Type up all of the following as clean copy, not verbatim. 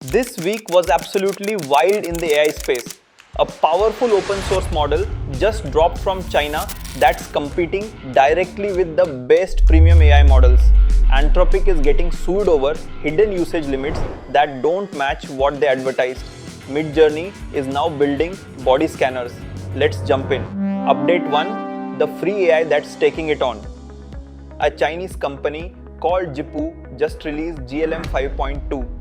This week was absolutely wild in the AI space. A powerful open source model just dropped from China that's competing directly with the best premium AI models. Anthropic is getting sued over hidden usage limits that don't match what they advertised. Midjourney is now building body scanners. Let's jump in. Update 1: the free AI that's taking it on. A Chinese company called Jipu just released GLM 5.2.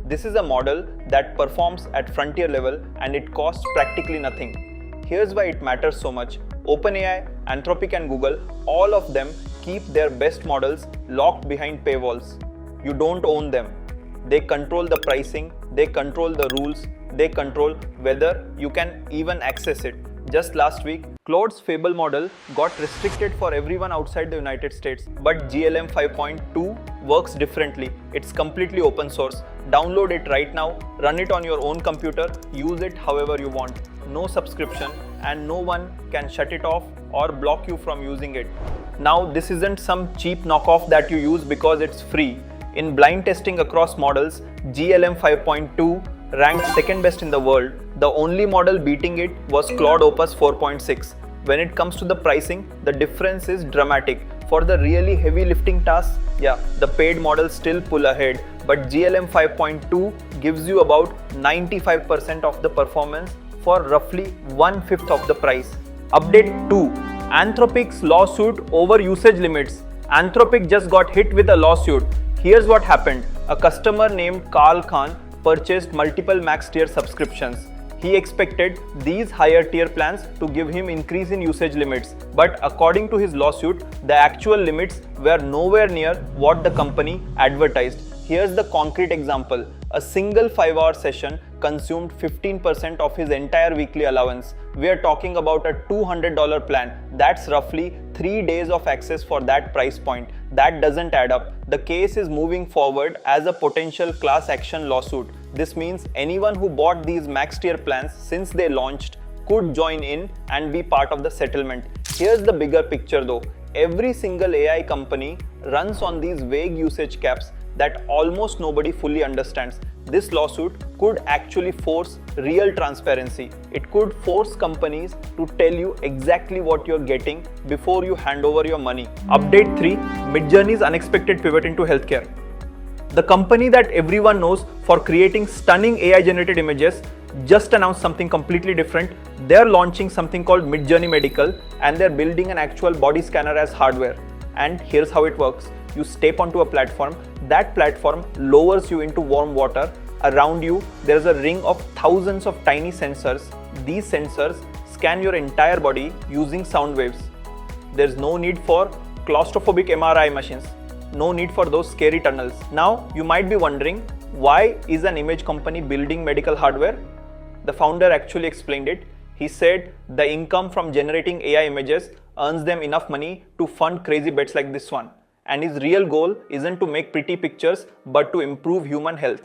This is a model that performs at frontier level and it costs practically nothing. Here's why it matters so much. OpenAI, Anthropic and Google, all of them keep their best models locked behind paywalls. You don't own them. They control the pricing, they control the rules, they control whether you can even access it. Just last week, Claude's Fable model got restricted for everyone outside the United States, but GLM 5.2 works differently. It's completely open source. Download it right now, run it on your own computer, use it however you want. No subscription, and no one can shut it off or block you from using it. Now, this isn't some cheap knockoff that you use because it's free. In blind testing across models, GLM 5.2 ranked second best in the world. The only model beating it was Claude Opus 4.6. When it comes to the pricing, the difference is dramatic. For the really heavy lifting tasks, the paid models still pull ahead, but GLM 5.2 gives you about 95% of the performance for roughly 1/5 of the price. Update 2: Anthropic's lawsuit over usage limits. Anthropic just got hit with a lawsuit. Here's what happened. A customer named Carl Khan purchased multiple max tier subscriptions. He expected these higher tier plans to give him increase in usage limits, but according to his lawsuit, the actual limits were nowhere near what the company advertised. Here's the concrete example. A single 5-hour session consumed 15% of his entire weekly allowance. We are talking about a $200 plan. That's roughly 3 days of access for that price point. That doesn't add up. The case is moving forward as a potential class action lawsuit. This means anyone who bought these max tier plans since they launched could join in and be part of the settlement. Here's the bigger picture though. Every single AI company runs on these vague usage caps that almost nobody fully understands. This lawsuit could actually force real transparency. It could force companies to tell you exactly what you're getting before you hand over your money. Update 3: Midjourney's unexpected pivot into healthcare. The company that everyone knows for creating stunning AI-generated images just announced something completely different. They're launching something called Midjourney Medical, and they're building an actual body scanner as hardware. And here's how it works. You step onto a platform. That platform lowers you into warm water. Around you, there's a ring of thousands of tiny sensors. These sensors scan your entire body using sound waves. There's no need for claustrophobic MRI machines. No need for those scary tunnels. Now, you might be wondering, why is an image company building medical hardware? The founder actually explained it. He said the income from generating AI images earns them enough money to fund crazy bets like this one. And his real goal isn't to make pretty pictures, but to improve human health.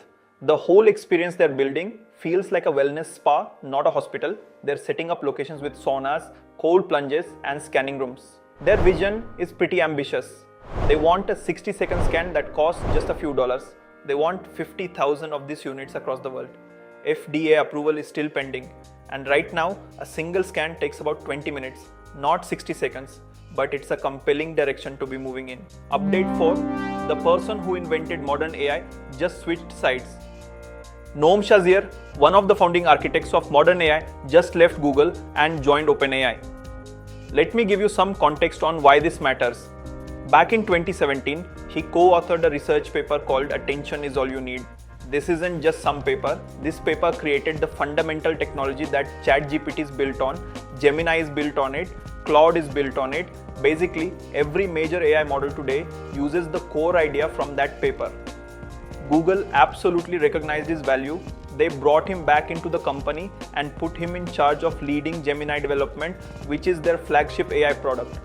The whole experience they're building feels like a wellness spa, not a hospital. They're setting up locations with saunas, cold plunges, and scanning rooms. Their vision is pretty ambitious. They want a 60-second scan that costs just a few dollars. They want 50,000 of these units across the world. FDA approval is still pending. And right now, a single scan takes about 20 minutes, not 60 seconds. But it's a compelling direction to be moving in. Update 4: the person who invented modern AI just switched sides. Noam Shazeer, one of the founding architects of modern AI, just left Google and joined OpenAI. Let me give you some context on why this matters. Back in 2017, he co-authored a research paper called "Attention is All You Need." This isn't just some paper. This paper created the fundamental technology that ChatGPT is built on, Gemini is built on it, Claude is built on it. Basically, every major AI model today uses the core idea from that paper. Google absolutely recognized his value. They brought him back into the company and put him in charge of leading Gemini development, which is their flagship AI product.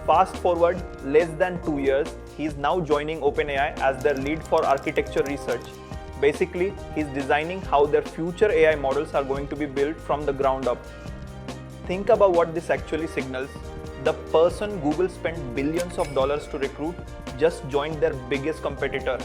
Fast forward less than 2 years, he's now joining OpenAI as their lead for architecture research. Basically, he's designing how their future AI models are going to be built from the ground up. Think about what this actually signals. The person Google spent billions of dollars to recruit just joined their biggest competitor.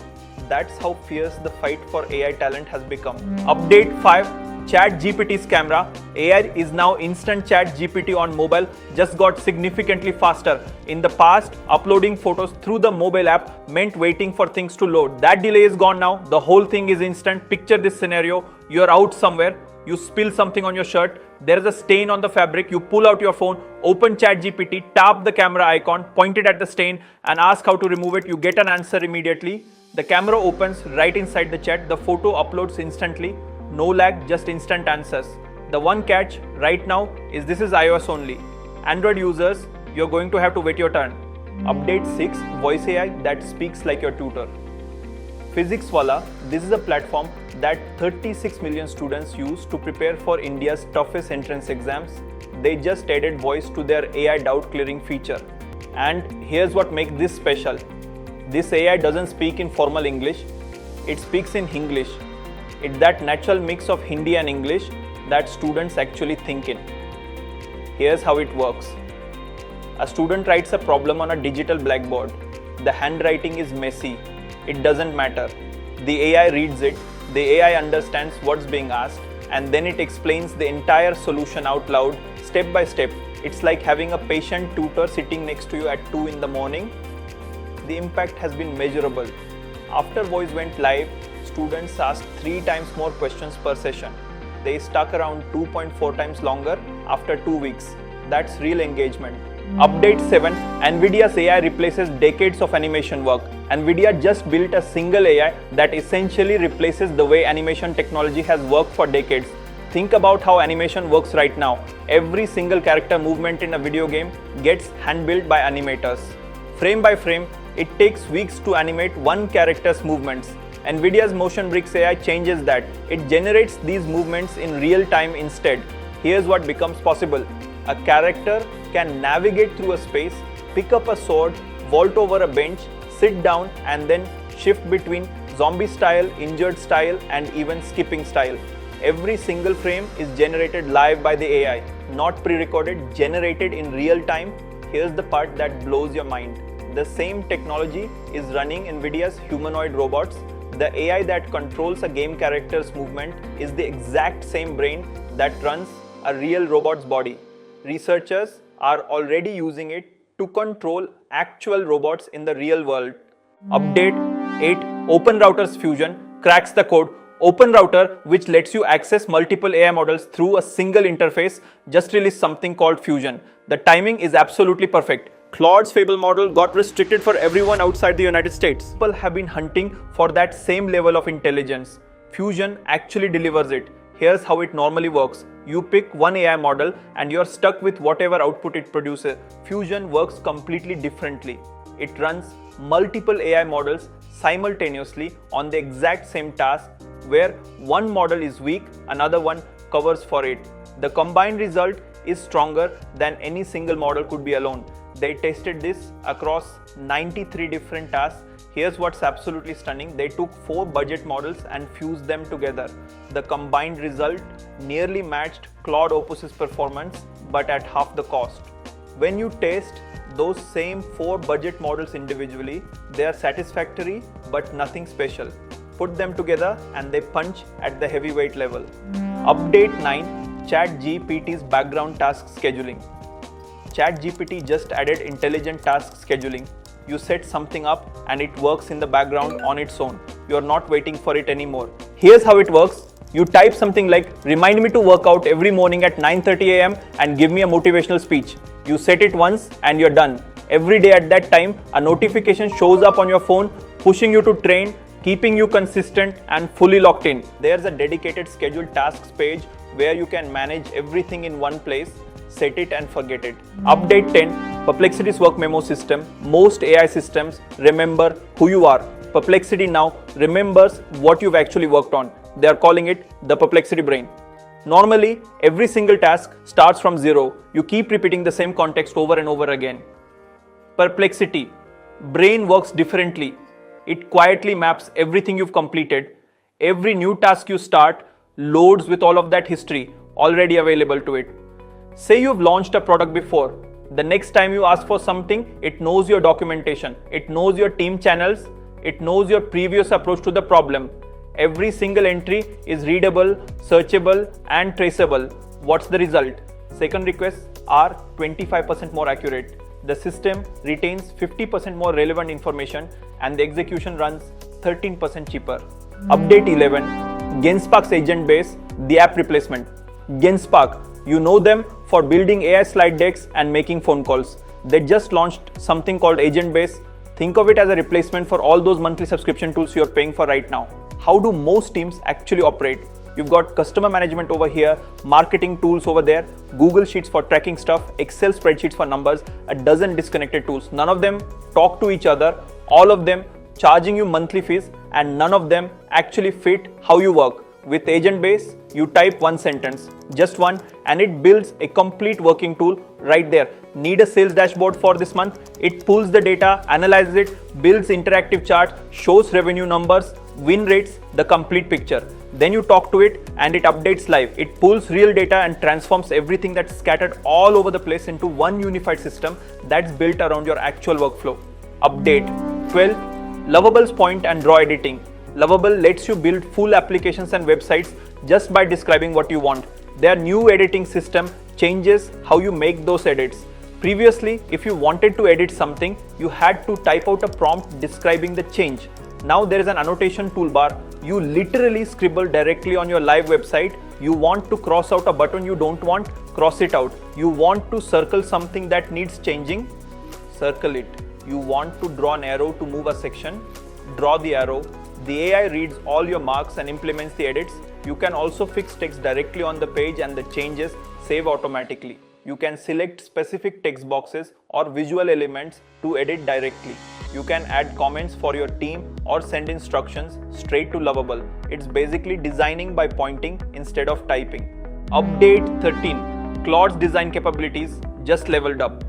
That's how fierce the fight for AI talent has become. Update 5. ChatGPT's camera. AI is now instant ChatGPT on mobile just got significantly faster. In the past, uploading photos through the mobile app meant waiting for things to load. That delay is gone now. The whole thing is instant. Picture this scenario. You're out somewhere. You spill something on your shirt. There is a stain on the fabric. You pull out your phone, open ChatGPT, tap the camera icon, point it at the stain and ask how to remove it. You get an answer immediately. The camera opens right inside the chat. The photo uploads instantly. No lag, just instant answers. The one catch right now is this is iOS only. Android users, you're going to have to wait your turn. Update 6. Voice AI that speaks like your tutor. PhysicsWallah, this is a platform that 36 million students use to prepare for India's toughest entrance exams. They just added voice to their AI doubt clearing feature. And here's what makes this special. This AI doesn't speak in formal English, it speaks in Hinglish. It's that natural mix of Hindi and English that students actually think in. Here's how it works. A student writes a problem on a digital blackboard. The handwriting is messy. It doesn't matter. The AI reads it, the AI understands what's being asked, and then it explains the entire solution out loud, step by step. It's like having a patient tutor sitting next to you at 2 in the morning. The impact has been measurable. After voice went live, students asked 3 times more questions per session. They stuck around 2.4 times longer after 2 weeks. That's real engagement. Update 7. Nvidia's AI replaces decades of animation work. Nvidia just built a single AI that essentially replaces the way animation technology has worked for decades. Think about how animation works right now. Every single character movement in a video game gets hand-built by animators. Frame by frame, it takes weeks to animate one character's movements. Nvidia's Motion Bricks AI changes that. It generates these movements in real time instead. Here's what becomes possible. A character can navigate through a space, pick up a sword, vault over a bench, sit down and then shift between zombie style, injured style and even skipping style. Every single frame is generated live by the AI, not pre-recorded, generated in real time. Here's the part that blows your mind. The same technology is running Nvidia's humanoid robots. The AI that controls a game character's movement is the exact same brain that runs a real robot's body. Researchers are already using it to control actual robots in the real world. Update 8. OpenRouter Fusion cracks the code. OpenRouter, which lets you access multiple AI models through a single interface, just released something called Fusion. The timing is absolutely perfect. Claude's Fable model got restricted for everyone outside the United States. People have been hunting for that same level of intelligence. Fusion actually delivers it. Here's how it normally works. You pick one AI model and you're stuck with whatever output it produces. Fusion works completely differently. It runs multiple AI models simultaneously on the exact same task, where one model is weak, another one covers for it. The combined result is stronger than any single model could be alone. They tested this across 93 different tasks. Here's what's absolutely stunning. They took 4 budget models and fused them together. The combined result nearly matched Claude Opus's performance, but at half the cost. When you test those same 4 budget models individually, they are satisfactory but nothing special. Put them together and they punch at the heavyweight level. Update 9. ChatGPT's background task scheduling. ChatGPT just added intelligent task scheduling. You set something up and it works in the background on its own. You're not waiting for it anymore. Here's how it works. You type something like, remind me to work out every morning at 9:30 a.m. and give me a motivational speech. You set it once and you're done. Every day at that time, a notification shows up on your phone, pushing you to train, keeping you consistent and fully locked in. There's a dedicated scheduled tasks page where you can manage everything in one place. Set it and forget it. Update 10. Perplexity's work memo system. Most AI systems remember who you are. Perplexity now remembers what you've actually worked on. They are calling it the Perplexity Brain. Normally, every single task starts from zero. You keep repeating the same context over and over again. Perplexity. Brain works differently. It quietly maps everything you've completed. Every new task you start loads with all of that history already available to it. Say you've launched a product before. The next time you ask for something, it knows your documentation, it knows your team channels, It knows your previous approach to the problem. Every single entry is readable, searchable, and traceable. What's the result? Second requests are 25% more accurate. The system retains 50% more relevant information, and the execution runs 13% cheaper. Update 11. Genspark's AgentBase, the app replacement. Genspark, you know them for building AI slide decks and making phone calls. They just launched something called AgentBase. Think of it as a replacement for all those monthly subscription tools you're paying for right now. How do most teams actually operate? You've got customer management over here, marketing tools over there, Google Sheets for tracking stuff, Excel spreadsheets for numbers, a dozen disconnected tools. None of them talk to each other, all of them charging you monthly fees, and none of them actually fit how you work. With AgentBase, you type one sentence, just one, and it builds a complete working tool right there. Need a sales dashboard for this month? It pulls the data, analyzes it, builds interactive charts, shows revenue numbers, win rates, the complete picture. Then you talk to it and it updates live. It pulls real data and transforms everything that's scattered all over the place into one unified system that's built around your actual workflow. Update 12. Lovable's point and draw editing. Lovable lets you build full applications and websites just by describing what you want. Their new editing system changes how you make those edits. Previously, if you wanted to edit something, you had to type out a prompt describing the change. Now there is an annotation toolbar. You literally scribble directly on your live website. You want to cross out a button you don't want, cross it out. You want to circle something that needs changing, circle it. You want to draw an arrow to move a section, draw the arrow. The AI reads all your marks and implements the edits. You can also fix text directly on the page and the changes save automatically. You can select specific text boxes or visual elements to edit directly. You can add comments for your team or send instructions straight to Lovable. It's basically designing by pointing instead of typing. Update 13. Claude's design capabilities just leveled up.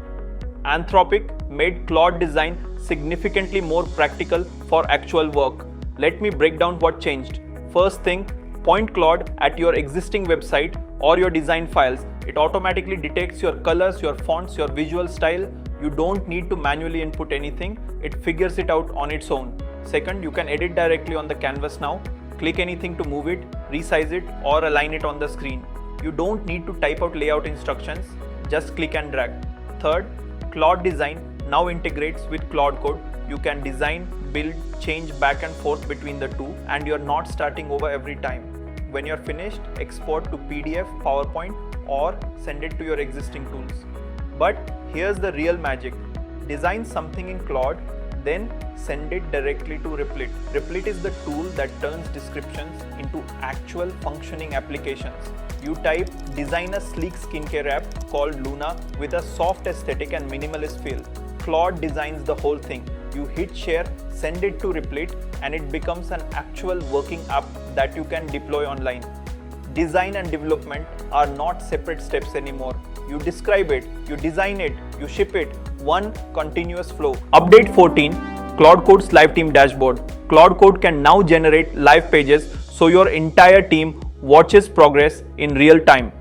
Anthropic made Claude design significantly more practical for actual work. Let me break down what changed. First thing, point Claude at your existing website or your design files. It automatically detects your colors, your fonts, your visual style. You don't need to manually input anything. It figures it out on its own. Second, you can edit directly on the canvas now. Click anything to move it, resize it, or align it on the screen. You don't need to type out layout instructions. Just click and drag. Third, Claude Design now integrates with Claude Code. You can design, build, change back and forth between the two, and you're not starting over every time. When you're finished, export to PDF, PowerPoint, or send it to your existing tools. But here's the real magic. Design something in Claude, then send it directly to Replit. Replit is the tool that turns descriptions into actual functioning applications. You type design a sleek skincare app called Luna with a soft aesthetic and minimalist feel. Claude designs the whole thing. You hit share, send it to Replit, and it becomes an actual working app that you can deploy online. Design and development are not separate steps anymore. You describe it, you design it, you ship it, one continuous flow. Update 14. Claude Code's live team dashboard. Claude Code can now generate live pages so your entire team watches progress in real time.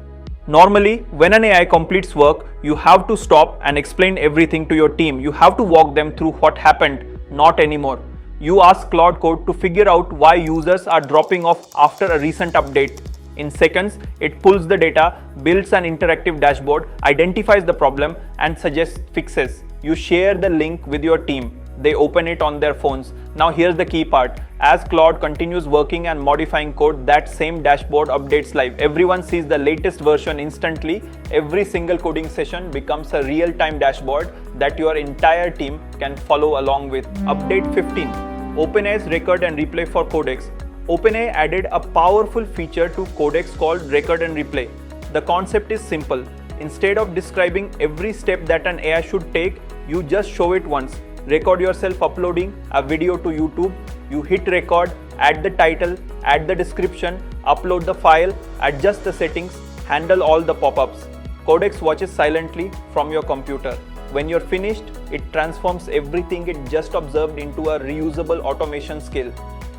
Normally, when an AI completes work, you have to stop and explain everything to your team. You have to walk them through what happened. Not anymore. You ask Claude Code to figure out why users are dropping off after a recent update. In seconds, it pulls the data, builds an interactive dashboard, identifies the problem, and suggests fixes. You share the link with your team. They open it on their phones. Now here's the key part. As Claude continues working and modifying code, that same dashboard updates live. Everyone sees the latest version instantly. Every single coding session becomes a real-time dashboard that your entire team can follow along with. Update 15. OpenAI's record and replay for Codex. OpenAI added a powerful feature to Codex called record and replay. The concept is simple. Instead of describing every step that an AI should take, you just show it once. Record yourself uploading a video to YouTube. You hit record, add the title, add the description, upload the file, adjust the settings, handle all the pop-ups. Codex watches silently from your computer. When you're finished, it transforms everything it just observed into a reusable automation skill.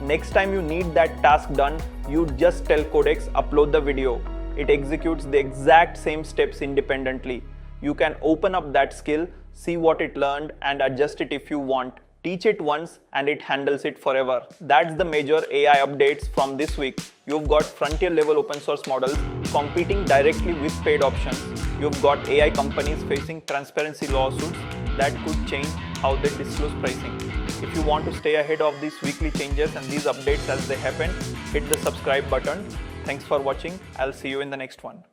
Next time you need that task done, you just tell Codex upload the video. It executes the exact same steps independently. You can open up that skill, see what it learned, and adjust it if you want. Teach it once and it handles it forever. That's the major AI updates from this week. You've got frontier level open source models competing directly with paid options. You've got AI companies facing transparency lawsuits that could change how they disclose pricing. If you want to stay ahead of these weekly changes and these updates as they happen, hit the subscribe button. Thanks for watching. I'll see you in the next one.